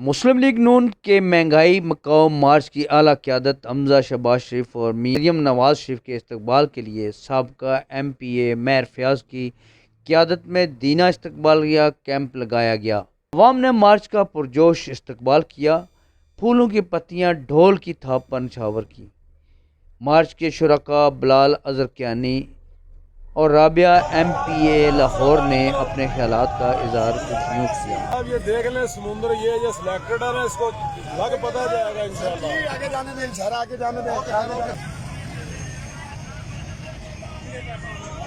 مسلم league نون کے مہنگائی مقاوم مارچ کی اعلیٰ قیادت حمزہ شہباز شریف اور مریم نواز شریف کے استقبال کے لیے سابقہ ایم پی اے میر فیاض کی قیادت میں دینا استقبالیہ کیمپ لگایا گیا۔ عوام نے مارچ کا پرجوش استقبال کیا، پھولوں کی پتیاں ڈھول کی تھاپ پر نچھاور کی۔ مارچ کے شرکا بلال ازرقیانی اور Rabia M P A Lahore نے اپنے خیالات کا اظہار کچھ یوں کیا۔ اب یہ دیکھ لیں سمندر یہ جو سلیکٹڈ ہے نا، اس کو لگ پتہ جائے گا انشاءاللہ۔ آگے جانے دیں انشاءاللہ، آگے جانے دیں۔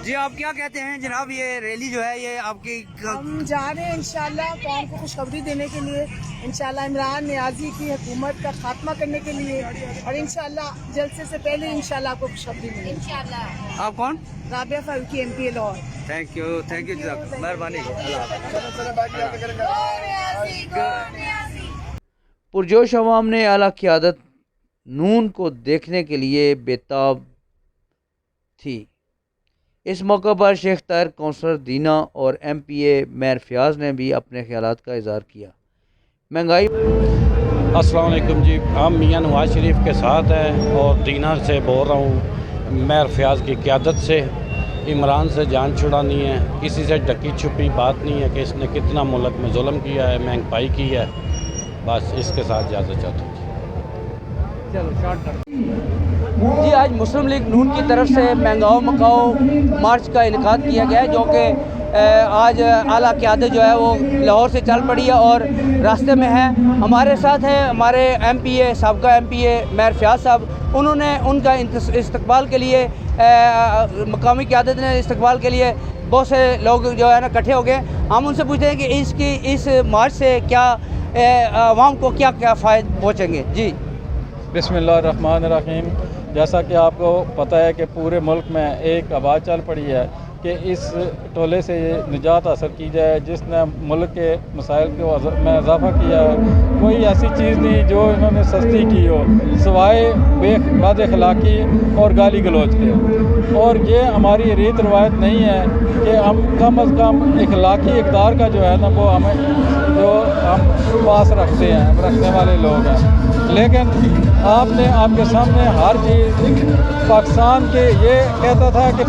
جی آپ کیا کہتے ہیں جناب، یہ ریلی جو ہے یہ آپ کی؟ ہم جا رہے ہیں انشاءاللہ قوم کو خوشخبری دینے کے لیے، انشاءاللہ عمران نیازی کی حکومت کا خاتمہ کرنے کے لیے، اور انشاءاللہ جلسے سے پہلے انشاءاللہ آپ کو خوشخبری ملے گی۔ آپ کون؟ Rabia Farooqui M P A Lahore. Thank you جناب، مہربانی۔ پرجوش عوام نے اعلیٰ قیادت نون کو دیکھنے کے لیے بےتاب تھی۔ اس موقع پر شیخ طاہر کونسلر دینا اور ایم پی اے میر فیاض نے بھی اپنے خیالات کا اظہار کیا۔ مہنگائی السلام علیکم جی، ہم میاں نواز شریف کے ساتھ ہیں اور دینا سے بول رہا ہوں، میر فیاض کی قیادت سے۔ عمران سے جان چھڑانی ہے، کسی سے ڈکی چھپی بات نہیں ہے کہ اس نے کتنا ملک میں ظلم کیا ہے، مہنگائی کی ہے، بس اس کے ساتھ اجازت چاہتا ہوں۔ جی آج مسلم لیگ نون کی طرف سے مہنگاؤ مکاؤ مارچ کا انعقاد کیا گیا ہے، جو کہ آج اعلیٰ قیادت جو ہے وہ لاہور سے چل پڑی ہے اور راستے میں ہے۔ ہمارے ساتھ ہیں ہمارے ایم پی اے، سابقہ ایم پی اے میر فیاض صاحب۔ انہوں نے ان کا استقبال کے لیے، مقامی قیادت نے استقبال کے لیے بہت سے لوگ جو ہے نا اکٹھے ہو گئے۔ ہم ان سے پوچھتے ہیں کہ اس مارچ سے کیا عوام کو کیا فائدے پہنچیں گے۔ جی بسم اللہ الرحمن الرحیم۔ جیسا کہ آپ کو پتہ ہے کہ پورے ملک میں ایک آواز چل پڑی ہے کہ اس ٹولے سے نجات حاصل کی جائے جس نے ملک کے مسائل میں اضافہ کیا ہے۔ کوئی ایسی چیز نہیں جو انہوں نے سستی کی ہو سوائے بد اخلاقی اور گالی گلوچ کے، اور یہ ہماری ریت روایت نہیں ہے کہ ہم کم از کم اخلاقی اقدار کا جو ہے نا وہ جو ہم پاس رکھتے ہیں، رکھنے والے لوگ ہیں۔ لیکن آپ نے آپ کے سامنے ہر چیز پاکستان کے یہ کہتا تھا کہ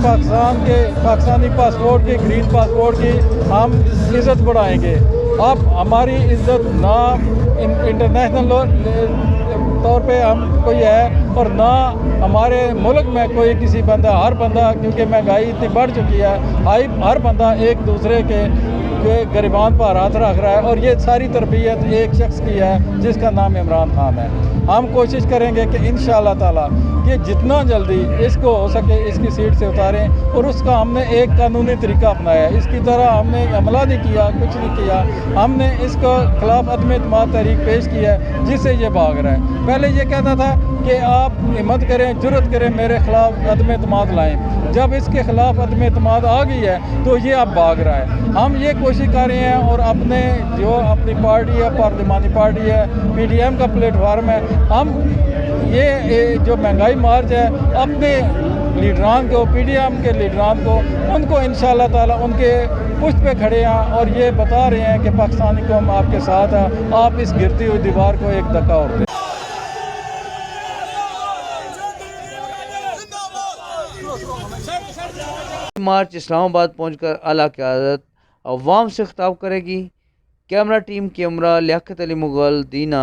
پاکستانی پاسپورٹ کی، گرین پاسپورٹ کی ہم عزت بڑھائیں گے۔ اب ہماری عزت نہ انٹرنیشنل طور پہ ہم کوئی ہے اور نہ ہمارے ملک میں کوئی کسی بندہ، ہر بندہ، کیونکہ مہنگائی اتنی بڑھ چکی ہے، ہر بندہ ایک دوسرے کے گریبان پر ہاتھ رکھ رہا ہے، اور یہ ساری تربیت ایک شخص کی ہے جس کا نام عمران خان ہے۔ ہم کوشش کریں گے کہ انشاءاللہ تعالیٰ کہ جتنا جلدی اس کو ہو سکے اس کی سیٹ سے اتاریں، اور اس کا ہم نے ایک قانونی طریقہ اپنایا ہے۔ اس کی طرح ہم نے عملہ نہیں کیا، کچھ نہیں کیا، ہم نے اس کو خلاف عدم اعتماد تحریک پیش کی ہے جس سے یہ بھاگ رہا ہے۔ پہلے یہ کہتا تھا کہ آپ ہمت کریں، جرأت کریں، میرے خلاف عدم اعتماد لائیں۔ جب اس کے خلاف عدم اعتماد آ گئی ہے تو یہ اب بھاگ رہا ہے۔ ہم یہ کوشش کر رہے ہیں اور اپنی پارٹی ہے، پارلیمانی پارٹی ہے، پی ڈی ایم کا پلیٹ فارم ہے، ہم یہ جو مہنگائی مارچ ہے اپنے لیڈران کو، پی ڈی ایم کے لیڈران کو، ان کو انشاءاللہ تعالیٰ ان کے پشت پہ کھڑے ہیں اور یہ بتا رہے ہیں کہ پاکستانی قوم آپ کے ساتھ ہے، آپ اس گرتی ہوئی دیوار کو ایک دھکا اور دیں۔ مارچ اسلام آباد پہنچ کر اعلیٰ قیادت عوام سے خطاب کرے گی۔ کیمرہ ٹیم کے ہمراہ لیاقت علی مغل، دینا۔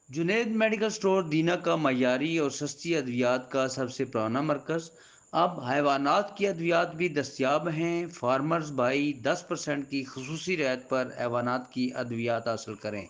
جنید میڈیکل سٹور دینا کا معیاری اور سستی ادویات کا سب سے پرانا مرکز۔ اب حیوانات کی ادویات بھی دستیاب ہیں۔ فارمرز بھائی 10% کی خصوصی رعایت پر حیوانات کی ادویات حاصل کریں۔